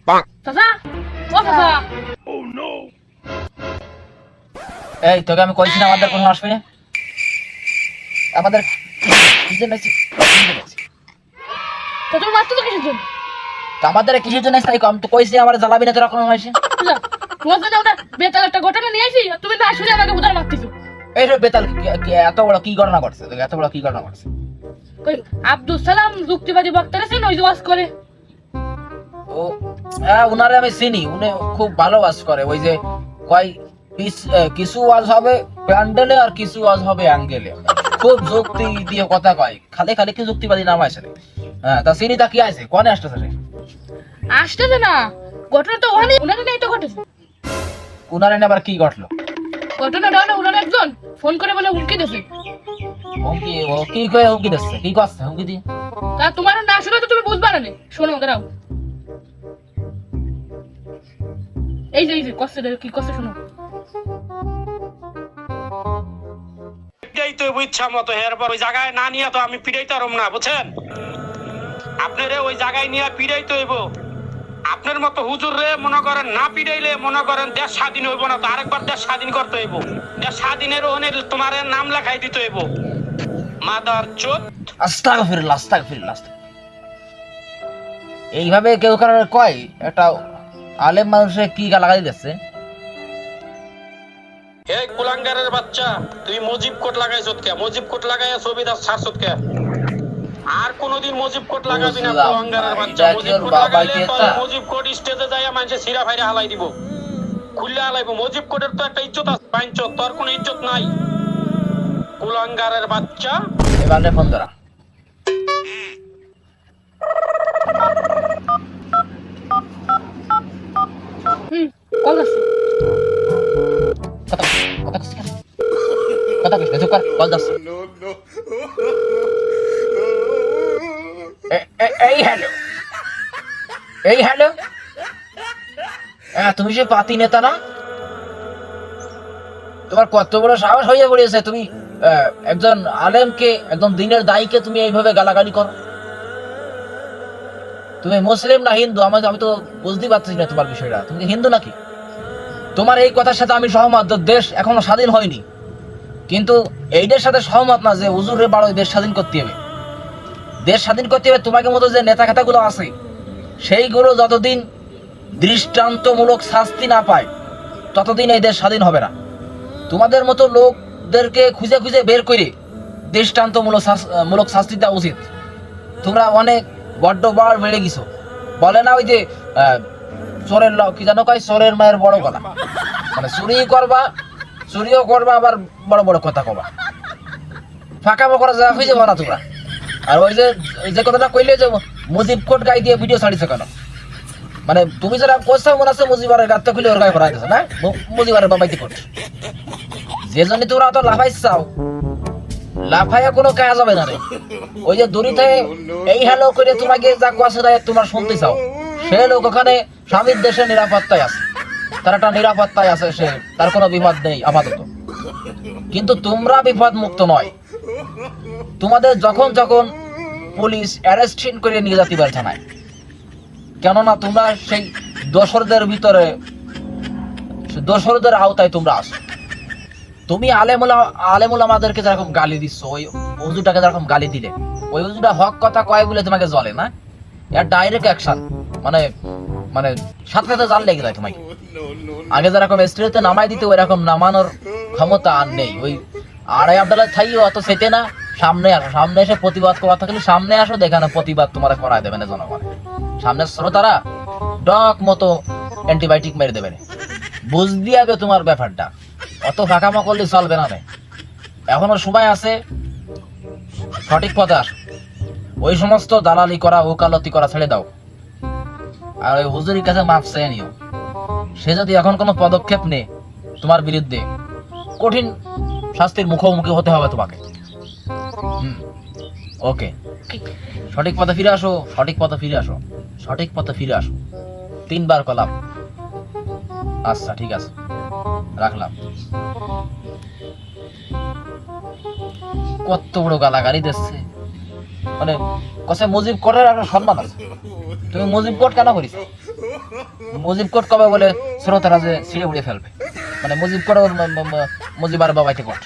চাচা ও চাচা এই তোকে আমি কইছি না আমাদের কোনো আসবে না আমাদের তো তুমি মারতে তো কিসের জন্য আমাদের কিসের জন্য তাই আমি তো কইছি আমার জ্বালাবি না তোরা কোনো হয়েছে তোমার জন্য ওটা বেতাল একটা ঘটনা নিয়ে আসি তুমি না শুনে আমাকে উদার মারতেছো এই রে বেতাল এত বড় কি ঘটনা করছে তোকে এত বড় কি ঘটনা করছে কই আব্দুল সালাম যুক্তিবাদী বক্তা আছেন ওই যে ওয়াজ করে ও হ্যাঁ উনারে আমি চিনি উনি খুব ভালো ওয়াজ করে ওই যে কয় কিছু ওয়াজ হবে প্যান্ডেলে আর কিছু ওয়াজ হবে অ্যাঙ্গেলে খুব যুক্তি দিয়ে কথা কয় খালি খালি কি যুক্তিবাদী নাম আছে হ্যাঁ তা চিনি তা কি আছে কোনে আসতেছে রে আসতেছে না ঘটনা তো ওখানে উনারে নেই তো ঘটেছে উনারে আবার কি ঘটলো ঘটনাটা হলো উনার একজন ফোন করে বলে হুমকি দিয়েছে হুমকি ও কি কয় হুমকি দিচ্ছে কি করছে হুমকি দিয়ে তা তোমার না শুনে তো তুমি বুঝবা না শোনো দাঁড়াও এই যে কষ্ট কি কষ্ট শোনো তো ইচ্ছা মতো এরপর ওই জায়গায় না নিয়ে তো আমি পিড়াইতে পারব না বুঝছেন আপনারে ওই জায়গায় নিয়ে পিড়াইতে হইব আপনার মতো হুজুর রে মনে করেন না পিড়াইলে মনে করেন দেশ স্বাধীন হইব না তো আরেকবার দেশ স্বাধীন করতে হইব দেশ স্বাধীনের ওখানে তোমার নাম লেখাই দিতে হইব মাদার চোদ আস্তাগফিরুল্লাহ এইভাবে কেউ কারণ কয় একটা আলেম মানুষে কি গালাগালি দিচ্ছে এই কুলাঙ্গারের বাচ্চা তুই মুজিব কোট লাগাইছত কে মুজিব কোট লাগাইয়া ছবি দাস ছাড়ছত কে আর কোনদিন মুজিব কোট লাগাবি না কুলাঙ্গারের বাচ্চা মুজিব কোট লাগাইলে তো মুজিব কোট স্টেজে যাইয়া মানুষে সিরা ফাইরা হালাই দিব খুললে হালাইবো মুজিব কোটের তো একটা ইজ্জত আছে পাঁচ তোর কোনো ইজ্জত নাই কুলাঙ্গারের বাচ্চা এবারে ফোন ধরা কল আছে কথা কইছ চুপ কর কল দাস এই হ্যালো তুমি সে পাতি নেতা না তোমার কত বড় সাহস হয়ে পড়েছে তুমি একজন আলেমকে একজন দিনের দায়ীকে তুমি এইভাবে গালাগালি করো তুমি মুসলিম না হিন্দু আমি তো বুঝতে পারছি না তোমার বিষয়টা তুমি হিন্দু নাকি তোমার এই কথার সাথে আমি সহমত দেশ এখনো স্বাধীন হয়নি কিন্তু এইটার সাথে সহমত না যে হুজুরের বাড়ি দেশ স্বাধীন করতে হবে দেশ স্বাধীন করতে হবে তোমাকে মতো যে নেতা খাতাগুলো আছে সেইগুলো যতদিন দৃষ্টান্তমূলক শাস্তি না পায় ততদিন এই দেশ স্বাধীন হবে না তোমাদের মতো লোকদেরকে খুঁজে খুঁজে বের করে দৃষ্টান্তমূলক শাস্তি দেওয়া উচিত তোমরা অনেক বড্ড বার বেড়ে গেছো বলে না ওই যে চোরের কি জানো কয় চোরের মায়ের বড় গলা মানে চুরিও করবা আবার বড় বড় কথা কবা ফাঁকা করা যা হয়ে যাবো না তোমরা আর ওই যে কথাটা কইলে যে মুজিব কোট গায়ে দিয়ে ভিডিও ছাড়িছো কেন মানে তুমি যারা কোথাও মনে আছে মুজিবারের গাত্তা খুলে ওর গায়ে ভরা দিছো না মুজিবারের বাবাইতে কোট যে জন্য তোমরা তো লাফাইছাও লাফাইয়া কোনো কাজ হবে না রে ওই যে দড়িতে এই হ্যালো করে তোমাকে যা কথা দেয় তোমার শুনতে চাও সে লোক ওখানে স্বামীর দেশে নিরাপত্তায় আছে তার একটা নিরাপত্তায় আছে সে তার কোনো বিপদ নেই আপাতত কিন্তু তোমরা বিপদ মুক্ত নয় তোমাদের যখন পুলিশ অ্যারেস্ট করে নিয়ে যেতে পারে থানায় কেননা তোমরা সেই দোসরদের আওতায় তোমরা আসো তুমি আলেমুল আমাদেরকে যেরকম গালি দিচ্ছ ওই হুজুরটাকে যেরকম গালি দিলে ওই হুজুরটা হক কথা কয় বলে তোমাকে জ্বলে না এর ডাইরেক্ট অ্যাকশন মানে সাথে সাথে জাল লেগে যায় তোমাকে আগে যেরকম স্ট্রেতে নামাই দিতে ওই রকম নামানোর ক্ষমতা আর নেই ওই আড়াই আবদালা থাইও অত সেটে না সামনে এসে প্রতিবাদ করা থাকলে সামনে আসো দেখানো প্রতিবাদ তোমার করায় দেবে না জনগণ সামনে শ্রোতারা ডক মতো অ্যান্টিবায়োটিক মেরে দেবে বুঝ দিয়ে তোমার ব্যাপারটা অত ফাঁকামা করলে চলবে না এখনো সময় আছে সঠিক পথে আসো ওই সমস্ত দালালি করা ওকালতি করা ছেড়ে দাও আর ওই হুজুরের কাছে মাপ চেয়ে নিও সে যদি এখন কোনো পদক্ষেপ নেই তোমার বিরুদ্ধে কঠিন শাস্তির মুখোমুখি হতে হবে তোমাকে ওকে সঠিক পথে ফিরে আসো 3 বার কলাম আচ্ছা ঠিক আছে রাখলাম কত বড় গালাগালি দিচ্ছে মানে কসে মুজিব কোটের একটা সম্মান আছে তুমি মুজিব কোট কেন করিস মুজিব কোট কবে বলে শ্রোতারা যে ছিঁড়ে উড়ে ফেলবে, মানে মুজিব কোট মুজিবার বাবাইতে কোট।